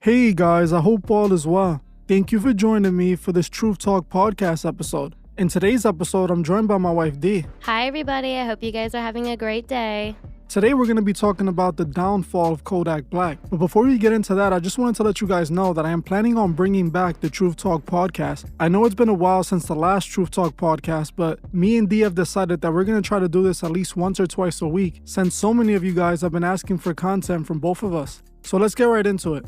Hey guys, I hope all is well. Thank you for joining me for this Truth Talk podcast episode. In today's episode, I'm joined by my wife Dee. Hi everybody, I hope you guys are having a great day. Today we're going to be talking about the downfall of Kodak Black. But before we get into that, I just wanted to let you guys know that I am planning on bringing back the Truth Talk podcast. I know it's been a while since the last Truth Talk podcast, but me and Dee have decided that we're going to try to do this at least once or twice a week, since so many of you guys have been asking for content from both of us. So let's get right into it.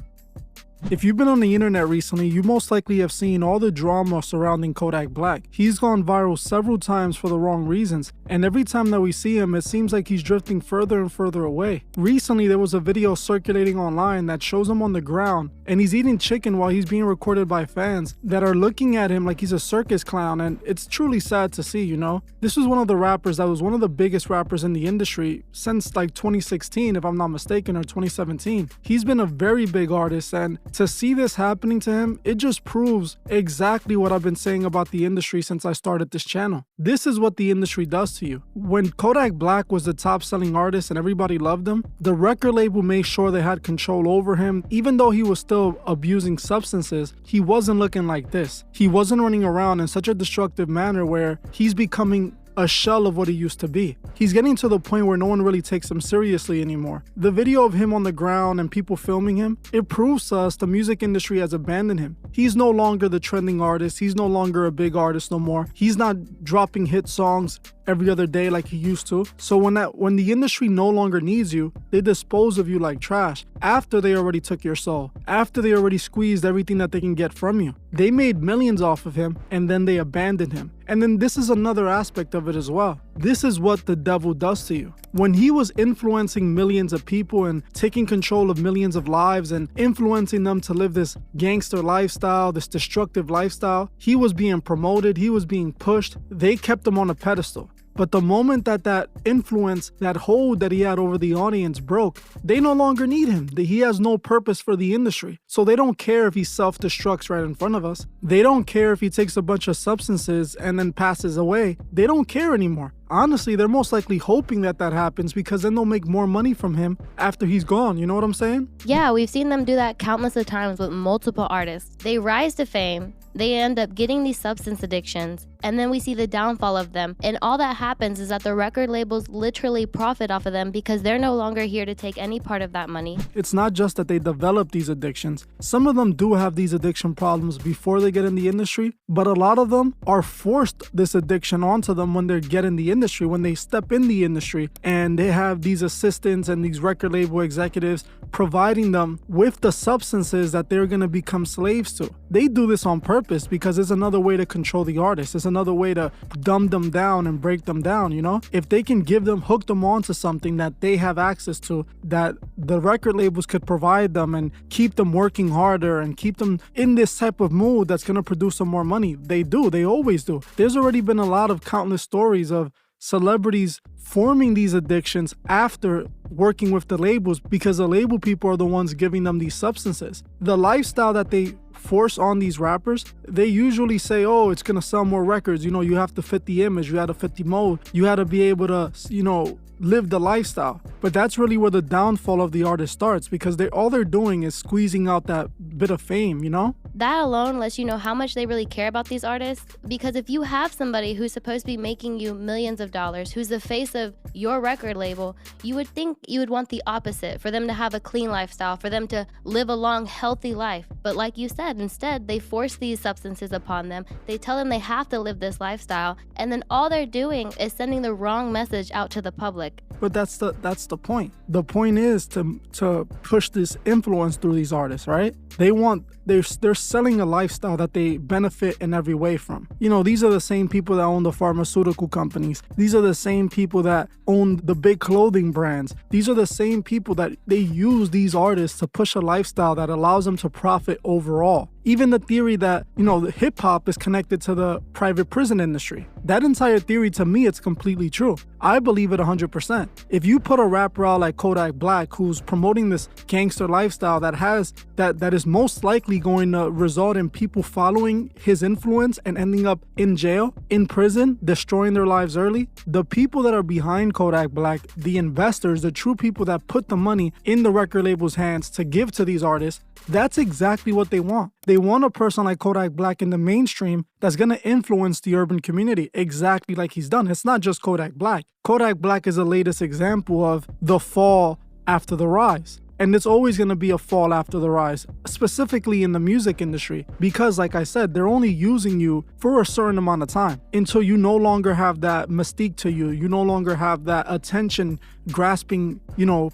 If you've been on the internet recently, you most likely have seen all the drama surrounding Kodak Black. He's gone viral several times for the wrong reasons, and every time that we see him, it seems like he's drifting further and further away. Recently, there was a video circulating online that shows him on the ground, and he's eating chicken while he's being recorded by fans that are looking at him like he's a circus clown, and it's truly sad to see, you know? This was one of the rappers that was one of the biggest rappers in the industry since like 2016, if I'm not mistaken, or 2017. He's been a very big artist, and to see this happening to him, it just proves exactly what I've been saying about the industry since I started this channel. This is what the industry does to you. When Kodak Black was the top selling artist and everybody loved him, the record label made sure they had control over him. Even though he was still abusing substances, he wasn't looking like this. He wasn't running around in such a destructive manner where he's becoming a shell of what he used to be. He's getting to the point where no one really takes him seriously anymore. The video of him on the ground and people filming him, it proves to us the music industry has abandoned him. He's no longer the trending artist. He's no longer a big artist no more. He's not dropping hit songs every other day like he used to. So when the industry no longer needs you, they dispose of you like trash after they already took your soul, after they already squeezed everything that they can get from you. They made millions off of him and then they abandoned him. And then this is another aspect of it as well. This is what the devil does to you. When he was influencing millions of people and taking control of millions of lives and influencing them to live this gangster lifestyle, this destructive lifestyle, he was being promoted, he was being pushed. They kept him on a pedestal. But the moment that influence, that hold that he had over the audience broke, they no longer need him. He has no purpose for the industry. So they don't care if he self-destructs right in front of us. They don't care if he takes a bunch of substances and then passes away. They don't care anymore. Honestly, they're most likely hoping that happens because then they'll make more money from him after he's gone. You know what I'm saying? Yeah, we've seen them do that countless of times with multiple artists. They rise to fame, they end up getting these substance addictions, and then we see the downfall of them. And all that happens is that the record labels literally profit off of them because they're no longer here to take any part of that money. It's not just that they develop these addictions. Some of them do have these addiction problems before they get in the industry, but a lot of them are forced this addiction onto them when they get in the industry, when they step in the industry, and they have these assistants and these record label executives providing them with the substances that they're going to become slaves to. They do this on purpose because it's another way to control the artist. It's another way to dumb them down and break them down, you know? If they can hook them onto something that they have access to, that the record labels could provide them and keep them working harder and keep them in this type of mood that's going to produce some more money. They do. They always do. There's already been a lot of countless stories of celebrities forming these addictions after working with the labels because the label people are the ones giving them these substances. The lifestyle that they force on these rappers, they usually say, oh, it's gonna sell more records. You know, you have to fit the image, you had to fit the mode, you had to be able to, you know, live the lifestyle. But that's really where the downfall of the artist starts because all they're doing is squeezing out that bit of fame, you know? That alone lets you know how much they really care about these artists, because if you have somebody who's supposed to be making you millions of dollars, who's the face of your record label, you would think you would want the opposite, for them to have a clean lifestyle, for them to live a long, healthy life. But like you said, instead, they force these substances upon them. They tell them they have to live this lifestyle, and then all they're doing is sending the wrong message out to the public. But that's the point. The point is to push this influence through these artists, right? They're selling a lifestyle that they benefit in every way from. You know, these are the same people that own the pharmaceutical companies. These are the same people that own the big clothing brands. These are the same people that they use these artists to push a lifestyle that allows them to profit overall. Even the theory that, the hip hop is connected to the private prison industry. That entire theory, to me, it's completely true. I believe it 100%. If you put a rapper out like Kodak Black, who's promoting this gangster lifestyle that is most likely going to result in people following his influence and ending up in jail, in prison, destroying their lives early, the people that are behind Kodak Black, the investors, the true people that put the money in the record label's hands to give to these artists, that's exactly what they want. They want a person like Kodak Black in the mainstream that's going to influence the urban community exactly like he's done. It's not just Kodak Black. Kodak Black is the latest example of the fall after the rise. And it's always going to be a fall after the rise, specifically in the music industry, because like I said, they're only using you for a certain amount of time until you no longer have that mystique to you. You no longer have that attention grasping,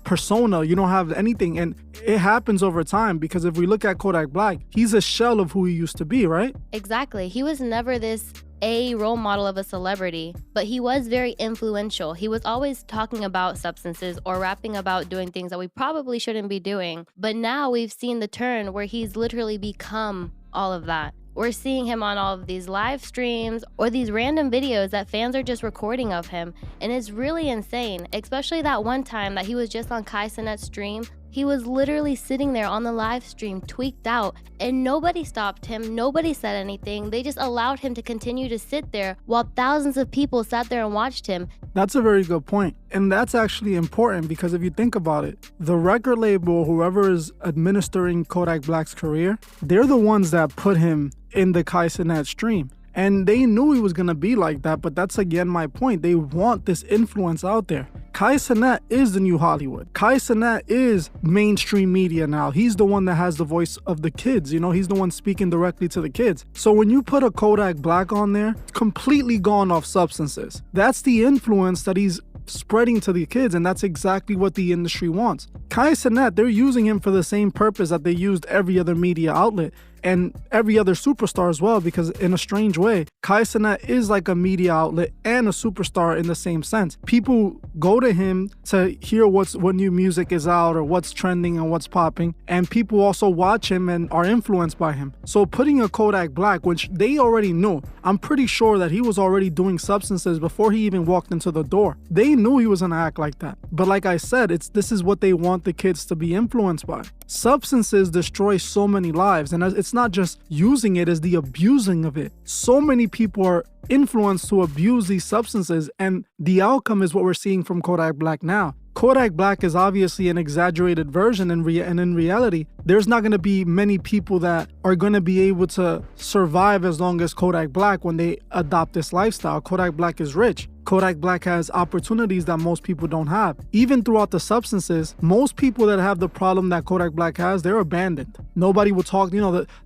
persona. You don't have anything. And it happens over time, because if we look at Kodak Black, he's a shell of who he used to be, right? Exactly. He was never this a role model of a celebrity, but he was very influential. He was always talking about substances or rapping about doing things that we probably shouldn't be doing. But now we've seen the turn where he's literally become all of that. We're seeing him on all of these live streams or these random videos that fans are just recording of him. And it's really insane, especially that one time that he was just on Kai Cenat's stream. He was literally sitting there on the live stream, tweaked out, and nobody stopped him. Nobody said anything. They just allowed him to continue to sit there while thousands of people sat there and watched him. That's a very good point. And that's actually important, because if you think about it, the record label, whoever is administering Kodak Black's career, they're the ones that put him in the Kai Cenat stream. And they knew he was going to be like that, but that's again my point. They want this influence out there. Kai Cenat is the new Hollywood. Kai Cenat is mainstream media now. He's the one that has the voice of the kids. He's the one speaking directly to the kids. So when you put a Kodak Black on there, completely gone off substances. That's the influence that he's spreading to the kids, and that's exactly what the industry wants. Kai Cenat, they're using him for the same purpose that they used every other media outlet and every other superstar as well, because in a strange way, Kai Cenat is like a media outlet and a superstar in the same sense. People go to him to hear what new music is out or what's trending and what's popping, and people also watch him and are influenced by him. So putting a Kodak Black, which they already knew, I'm pretty sure that he was already doing substances before he even walked into the door. They knew he was gonna act like that. But like I said, this is what they want the kids to be influenced by. Substances destroy so many lives, and it's not just using it, it's the abusing of it. So many people are influenced to abuse these substances, and the outcome is what we're seeing from Kodak Black now. Kodak Black is obviously an exaggerated version, and in reality, there's not going to be many people that are going to be able to survive as long as Kodak Black when they adopt this lifestyle. Kodak Black is rich. Kodak Black has opportunities that most people don't have. Even throughout the substances, most people that have the problem that Kodak Black has, they're abandoned. Nobody will talk,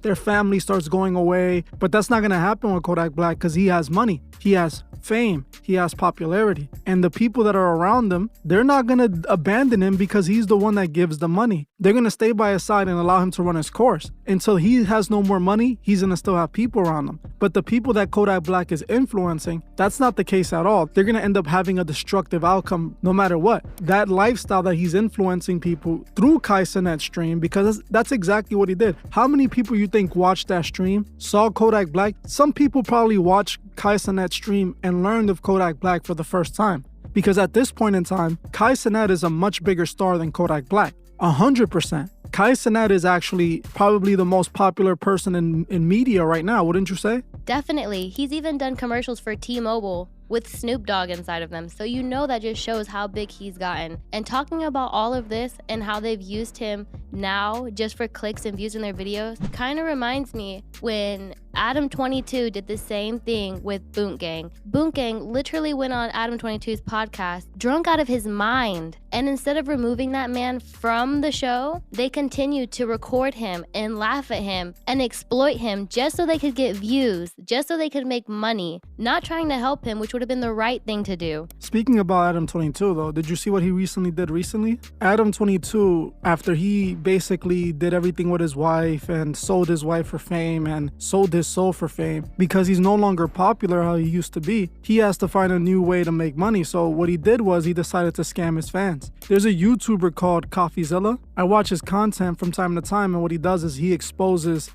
their family starts going away, but that's not going to happen with Kodak Black because he has money. He has fame. He has popularity. And the people that are around him, they're not going to abandon him because he's the one that gives the money. They're going to stay by his side and allow him to run his course. Until he has no more money, he's going to still have people around him. But the people that Kodak Black is influencing, that's not the case at all. They're going to end up having a destructive outcome no matter what. That lifestyle that he's influencing people through Kai Cenat's stream, because that's exactly what he did. How many people you think watched that stream, saw Kodak Black? Some people probably watched Kai Cenat's stream and learned of Kodak Black for the first time. Because at this point in time, Kai Cenat is a much bigger star than Kodak Black. 100%. Kai Cenat is actually probably the most popular person in media right now, wouldn't you say? Definitely. He's even done commercials for T-Mobile with Snoop Dogg inside of them. So that just shows how big he's gotten. And talking about all of this and how they've used him now just for clicks and views in their videos kind of reminds me when Adam22 did the same thing with Boont Gang. Boont Gang literally went on Adam22's podcast drunk out of his mind. And instead of removing that man from the show, they continued to record him and laugh at him and exploit him just so they could get views, just so they could make money, not trying to help him, which would would have been the right thing to do. Speaking about Adam22 though, did you see what he did recently? Adam22, after he basically did everything with his wife and sold his wife for fame and sold his soul for fame, because he's no longer popular how he used to be, he has to find a new way to make money. So what he did was he decided to scam his fans. There's a YouTuber called CoffeeZilla. I watch his content from time to time, and what he does is he exposes,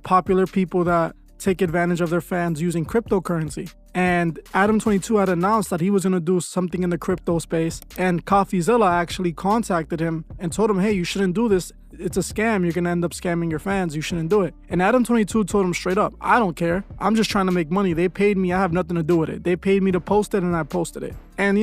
popular people that take advantage of their fans using cryptocurrency. And Adam22 had announced that he was going to do something in the crypto space, and CoffeeZilla actually contacted him and told him, hey, you shouldn't do this. It's a scam. You're going to end up scamming your fans. You shouldn't do it. And Adam22 told him straight up, I don't care. I'm just trying to make money. They paid me. I have nothing to do with it. They paid me to post it, and I posted it. And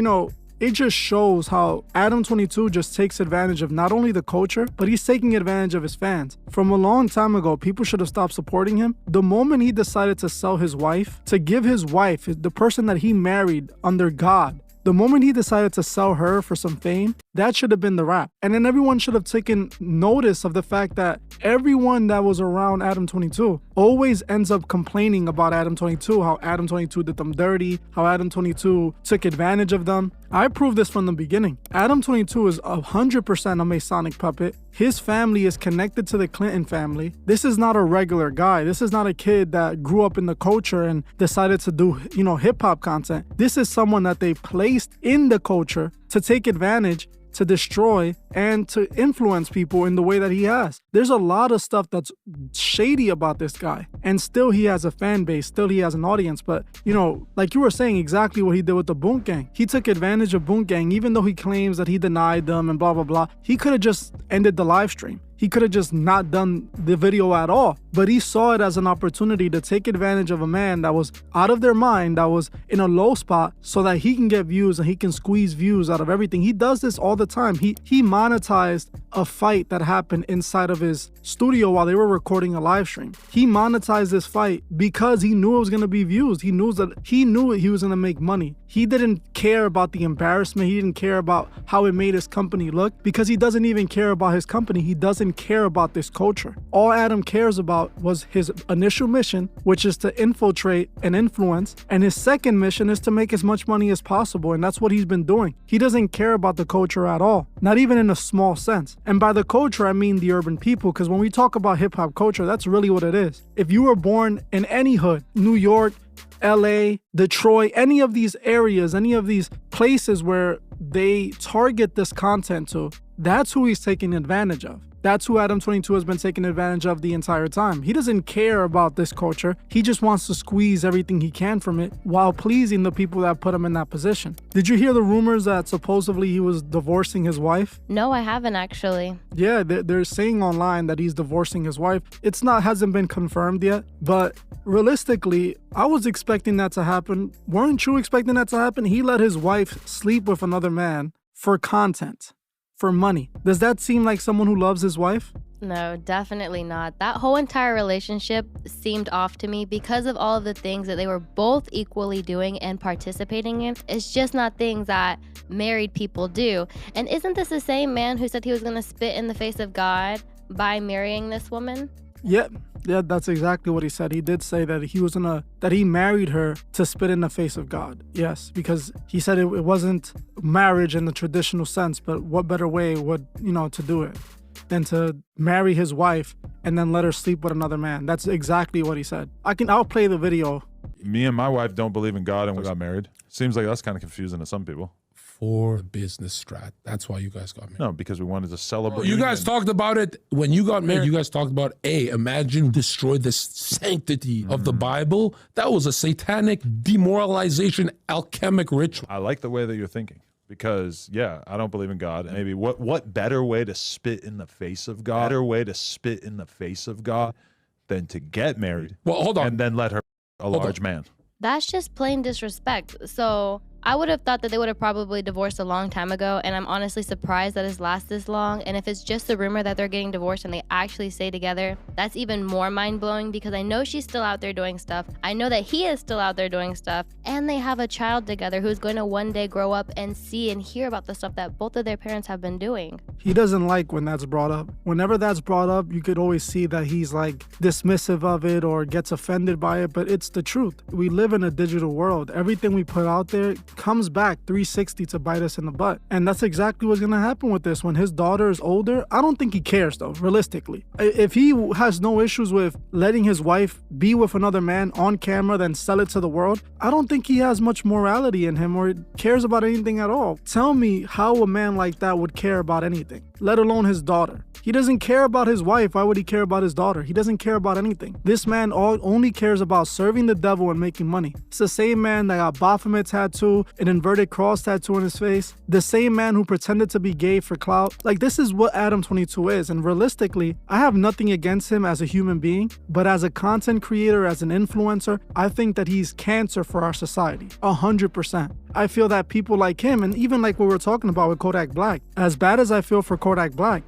it just shows how Adam22 just takes advantage of not only the culture, but he's taking advantage of his fans. From a long time ago, people should have stopped supporting him. The moment he decided to sell his wife, to give his wife, the person that he married under God, the moment he decided to sell her for some fame, that should have been the wrap. And then everyone should have taken notice of the fact that everyone that was around Adam22 always ends up complaining about Adam22, how Adam22 did them dirty, how Adam22 took advantage of them. I proved this from the beginning. Adam22 is 100% a Masonic puppet. His family is connected to the Clinton family. This is not a regular guy. This is not a kid that grew up in the culture and decided to do, hip hop content. This is someone that they placed in the culture to take advantage, to destroy, and to influence people in the way that he has. There's a lot of stuff that's shady about this guy, and still he has a fan base, still he has an audience. But like you were saying, exactly what he did with the Boont Gang. He took advantage of Boont Gang, even though he claims that he denied them and blah blah blah. He could have just ended the live stream. He could have just not done the video at all, but he saw it as an opportunity to take advantage of a man that was out of their mind, that was in a low spot, so that he can get views and he can squeeze views out of everything. He does this all the time. He monetized a fight that happened inside of his studio while they were recording a live stream. He monetized this fight because he knew it was going to be views. He knew he was going to make money. He didn't care about the embarrassment. He didn't care about how it made his company look, because he doesn't even care about his company. He doesn't care about this culture. All Adam cares about was his initial mission, which is to infiltrate and influence, and his second mission is to make as much money as possible, and that's what he's been doing. He doesn't care about the culture at all, not even in a small sense. And by the culture, I mean the urban people, because when we talk about hip-hop culture, that's really what it is. If you were born in any hood, New York, LA, Detroit, any of these areas, any of these places where they target this content to, that's who he's taking advantage of. That's who Adam22 has been taking advantage of the entire time. He doesn't care about this culture. He just wants to squeeze everything he can from it while pleasing the people that put him in that position. Did you hear the rumors that supposedly he was divorcing his wife? No, I haven't actually. Yeah, they're saying online that he's divorcing his wife. Hasn't been confirmed yet, but realistically, I was expecting that to happen. Weren't you expecting that to happen? He let his wife sleep with another man for content, for money. Does that seem like someone who loves his wife? No, definitely not. That whole entire relationship seemed off to me because of all of the things that they were both equally doing and participating in. It's just not things that married people do. And isn't this the same man who said he was going to spit in the face of God by marrying this woman? Yeah, that's exactly what he said. He did say that he married her to spit in the face of God. Yes, because he said it wasn't marriage in the traditional sense, but what better way to do it than to marry his wife and then let her sleep with another man. That's exactly what he said. I'll play the video. Me and my wife don't believe in God and we got married. Seems like that's kind of confusing to some people. For business strat. That's why you guys got married. No, because we wanted to celebrate. You guys talked about it when you got married. You guys talked about, imagine destroy the sanctity of the Bible. That was a satanic demoralization, alchemic ritual. I like the way that you're thinking, because I don't believe in God. And maybe what better way to spit in the face of God? Better way to spit in the face of God than to get married. Well, hold on. And then let her a large man. That's just plain disrespect. So I would have thought that they would have probably divorced a long time ago, and I'm honestly surprised that it's lasted this long. And if it's just a rumor that they're getting divorced and they actually stay together, that's even more mind-blowing, because I know she's still out there doing stuff. I know that he is still out there doing stuff, and they have a child together who's going to one day grow up and see and hear about the stuff that both of their parents have been doing. He doesn't like when that's brought up. Whenever that's brought up, you could always see that he's like dismissive of it or gets offended by it, but it's the truth. We live in a digital world. Everything we put out there comes back 360 to bite us in the butt. And that's exactly what's going to happen with this. When his daughter is older, I don't think he cares though, realistically. If he has no issues with letting his wife be with another man on camera, then sell it to the world, I don't think he has much morality in him or cares about anything at all. Tell me how a man like that would care about anything, let alone his daughter. He doesn't care about his wife. Why would he care about his daughter? He doesn't care about anything. This man only cares about serving the devil and making money. It's the same man that got Baphomet tattoo, an inverted cross tattoo on his face. The same man who pretended to be gay for clout. Like, this is what Adam22 is. And realistically, I have nothing against him as a human being, but as a content creator, as an influencer, I think that he's cancer for our society. 100%. I feel that people like him, and even like what we're talking about with Kodak Black, as bad as I feel for Kodak Black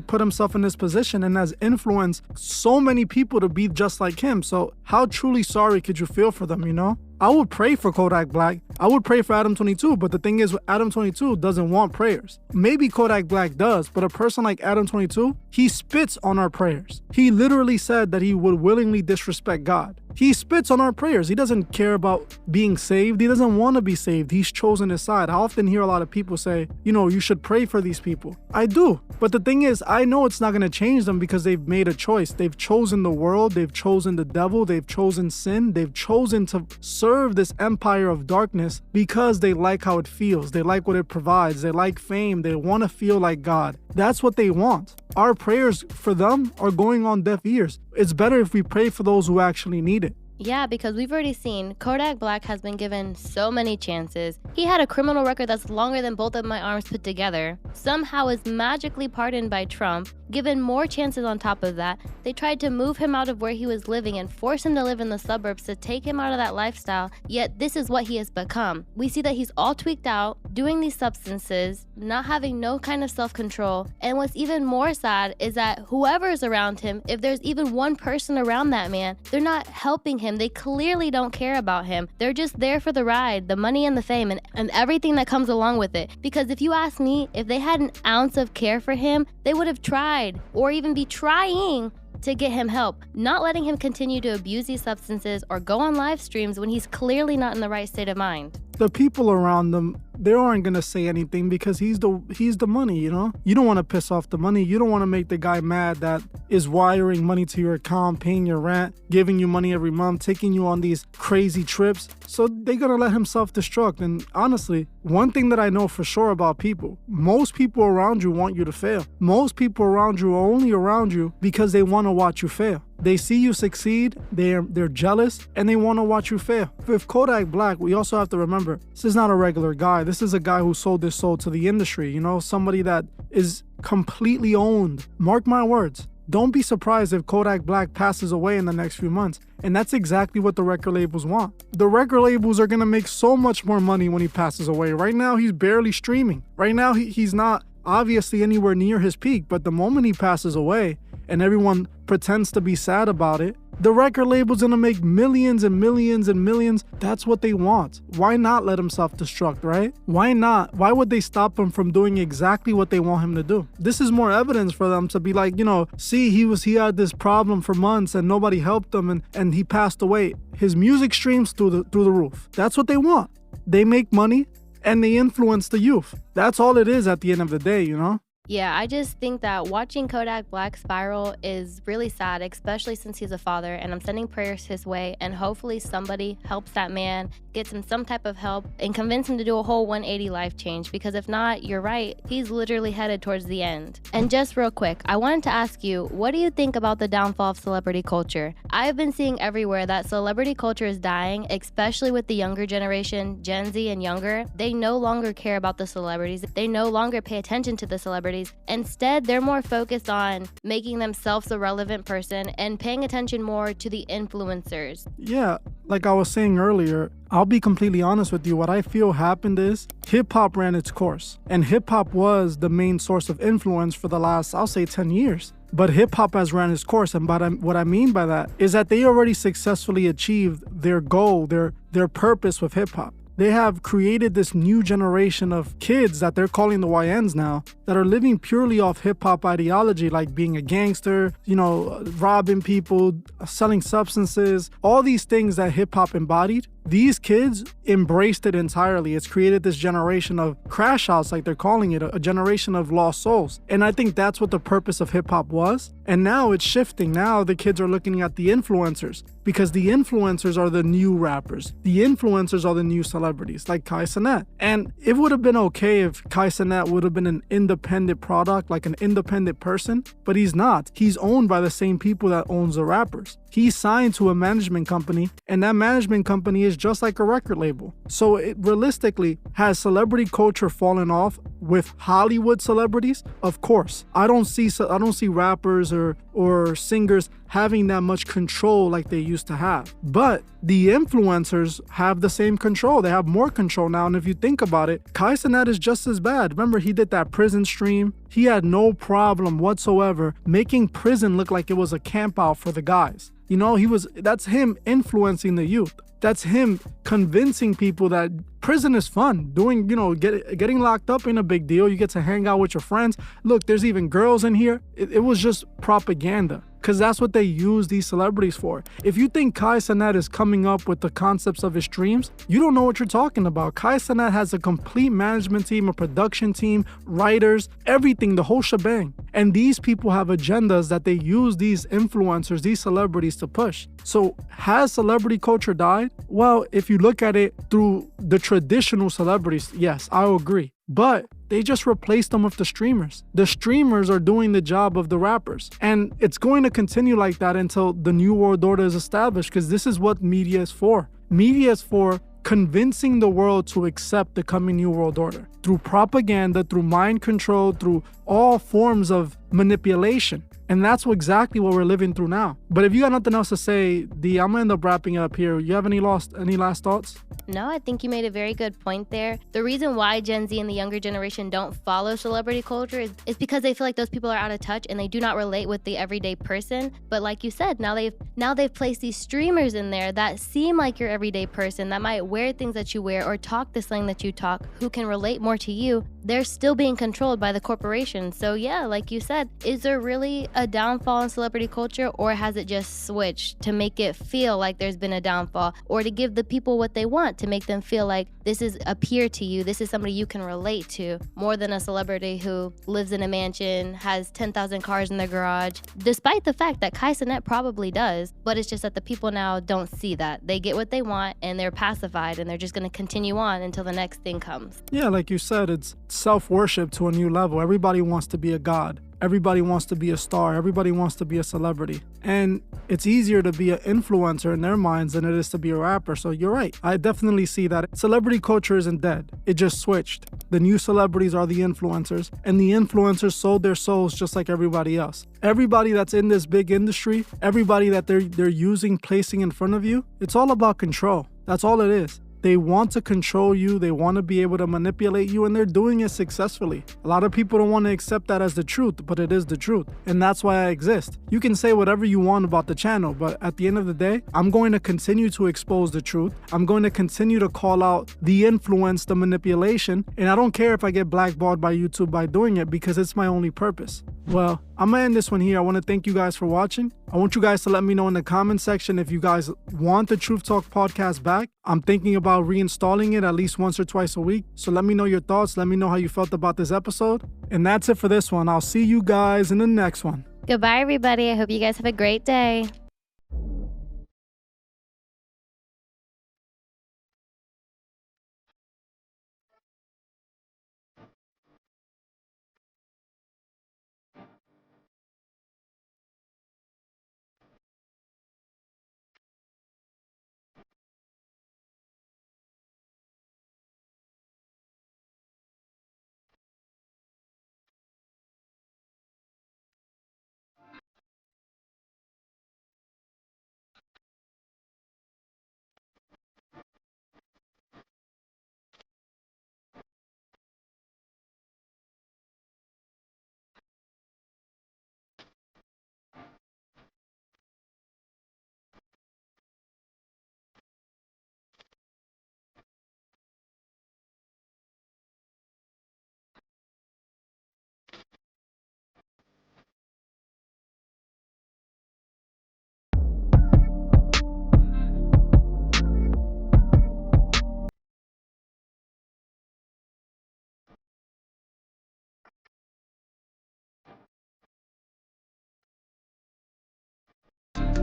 put himself in this position and has influenced so many people to be just like him. So how truly sorry could you feel for them, you know? I would pray for Kodak Black. I would pray for Adam22, but the thing is, Adam22 doesn't want prayers. Maybe Kodak Black does, but a person like Adam22, he spits on our prayers. He literally said that he would willingly disrespect God. He spits on our prayers. He doesn't care about being saved. He doesn't want to be saved. He's chosen his side. I often hear a lot of people say, you know, you should pray for these people. I do. But the thing is, I know it's not going to change them because they've made a choice. They've chosen the world. They've chosen the devil. They've chosen sin. They've chosen to serve this empire of darkness because they like how it feels. They like what it provides. They like fame. They want to feel like God. That's what they want. Our prayers for them are going on deaf ears. It's better if we pray for those who actually need it. Yeah, because we've already seen Kodak Black has been given so many chances. He had a criminal record that's longer than both of my arms put together. Somehow is magically pardoned by Trump, given more chances on top of that. They tried to move him out of where he was living and force him to live in the suburbs to take him out of that lifestyle, yet this is what he has become. We see that he's all tweaked out, doing these substances, not having no kind of self-control, and what's even more sad is that whoever is around him, if there's even one person around that man, they're not helping him. They clearly don't care about him. They're just there for the ride, the money and the fame, and everything that comes along with it. Because if you ask me, if they had an ounce of care for him, they would have tried, or even be trying, to get him help, not letting him continue to abuse these substances or go on live streams when he's clearly not in the right state of mind. The people around them, they aren't going to say anything because he's the money, you know? You don't want to piss off the money. You don't want to make the guy mad that is wiring money to your account, paying your rent, giving you money every month, taking you on these crazy trips. So they're going to let him self-destruct. And honestly, one thing that I know for sure about people, most people around you want you to fail. Most people around you are only around you because they want to watch you fail. They see you succeed, they're jealous, and they want to watch you fail. With Kodak Black, we also have to remember, this is not a regular guy. This is a guy who sold his soul to the industry, you know, somebody that is completely owned. Mark my words. Don't be surprised if Kodak Black passes away in the next few months. And that's exactly what the record labels want. The record labels are going to make so much more money when he passes away. Right now, he's barely streaming. Right now, he's not obviously anywhere near his peak, but the moment he passes away and everyone pretends to be sad about it, the record label's gonna make millions and millions and millions. That's what they want. Why not let him self-destruct, right? Why not? Why would they stop him from doing exactly what they want him to do? This is more evidence for them to be like, you know, see, he had this problem for months and nobody helped him and he passed away. His music streams through the roof. That's what they want. They make money and they influence the youth. That's all it is at the end of the day, you know? Yeah, I just think that watching Kodak Black spiral is really sad, especially since he's a father, and I'm sending prayers his way, and hopefully somebody helps that man, gets him some type of help, and convince him to do a whole 180 life change, because if not, you're right, he's literally headed towards the end. And just real quick, I wanted to ask you, what do you think about the downfall of celebrity culture? I've been seeing everywhere that celebrity culture is dying, especially with the younger generation, Gen Z and younger. They no longer care about the celebrities. They no longer pay attention to the celebrities. celebrities. Instead, they're more focused on making themselves a relevant person and paying attention more to the influencers. Yeah, like I was saying earlier, I'll be completely honest with you. What I feel happened is hip-hop ran its course. And hip-hop was the main source of influence for the last, I'll say, 10 years. But hip-hop has ran its course. And what I mean by that is that they already successfully achieved their goal, their purpose with hip-hop. They have created this new generation of kids that they're calling the YNs now that are living purely off hip-hop ideology, like being a gangster, robbing people, selling substances, all these things that hip-hop embodied. These kids embraced it entirely. It's created this generation of crash outs, like they're calling it, a generation of lost souls. And I think that's what the purpose of hip-hop was. And now it's shifting. Now the kids are looking at the influencers, because the influencers are the new rappers. The influencers are the new celebrities, like Kai Cenat. And it would have been okay if Kai Cenat would have been an independent product, like an independent person, but he's not. He's owned by the same people that owns the rappers. He's signed to a management company, and that management company is just like a record label. So realistically, has celebrity culture fallen off with Hollywood celebrities? Of course. I don't see rappers or singers having that much control like they used to have. But the influencers have the same control. They have more control now. And if you think about it, Kai Cenat is just as bad. Remember, he did that prison stream. He had no problem whatsoever making prison look like it was a camp out for the guys. That's him influencing the youth. That's him convincing people that prison is fun. Getting locked up ain't a big deal. You get to hang out with your friends. Look, there's even girls in here. It was just propaganda, because that's what they use these celebrities for. If you think Kai Cenat is coming up with the concepts of his dreams, you don't know what you're talking about. Kai Cenat has a complete management team, a production team, writers, everything, the whole shebang. And these people have agendas that they use these influencers, these celebrities to push. So has celebrity culture died? Well, if you look at it through the traditional celebrities, yes, I agree. But they just replaced them with the streamers. The streamers are doing the job of the rappers. And it's going to continue like that until the new world order is established, because this is what media is for. Media is for convincing the world to accept the coming new world order through propaganda, through mind control, through all forms of manipulation. And that's exactly what we're living through now. But if you got nothing else to say, D, I'm gonna end up wrapping it up here. You have any last thoughts? No, I think you made a very good point there. The reason why Gen Z and the younger generation don't follow celebrity culture is because they feel like those people are out of touch and they do not relate with the everyday person. But like you said, now they've placed these streamers in there that seem like your everyday person, that might wear things that you wear or talk the slang that you talk, who can relate more to you. They're still being controlled by the corporation. So yeah, like you said, is there really a downfall in celebrity culture, or has it just switched to make it feel like there's been a downfall, or to give the people what they want, to make them feel like this is a peer to you, this is somebody you can relate to, more than a celebrity who lives in a mansion, has 10,000 cars in their garage, despite the fact that Kai Cenat probably does. But it's just that the people now don't see that. They get what they want and they're pacified, and they're just going to continue on until the next thing comes. Yeah, like you said, it's self-worship to a new level. Everybody wants to be a god. Everybody wants to be a star. Everybody wants to be a celebrity. And it's easier to be an influencer in their minds than it is to be a rapper. So you're right. I definitely see that. Celebrity culture isn't dead. It just switched. The new celebrities are the influencers, and the influencers sold their souls just like everybody else. Everybody that's in this big industry, everybody that they're using, placing in front of you, it's all about control. That's all it is. They want to control you. They want to be able to manipulate you, and they're doing it successfully. A lot of people don't want to accept that as the truth, but it is the truth. And that's why I exist. You can say whatever you want about the channel, but at the end of the day, I'm going to continue to expose the truth. I'm going to continue to call out the influence, the manipulation, and I don't care if I get blackballed by YouTube by doing it, because it's my only purpose. Well, I'm gonna end this one here. I want to thank you guys for watching. I want you guys to let me know in the comment section if you guys want the Truth Talk podcast back. I'm thinking about reinstalling it at least once or twice a week. So let me know your thoughts. Let me know how you felt about this episode. And that's it for this one. I'll see you guys in the next one. Goodbye, everybody. I hope you guys have a great day.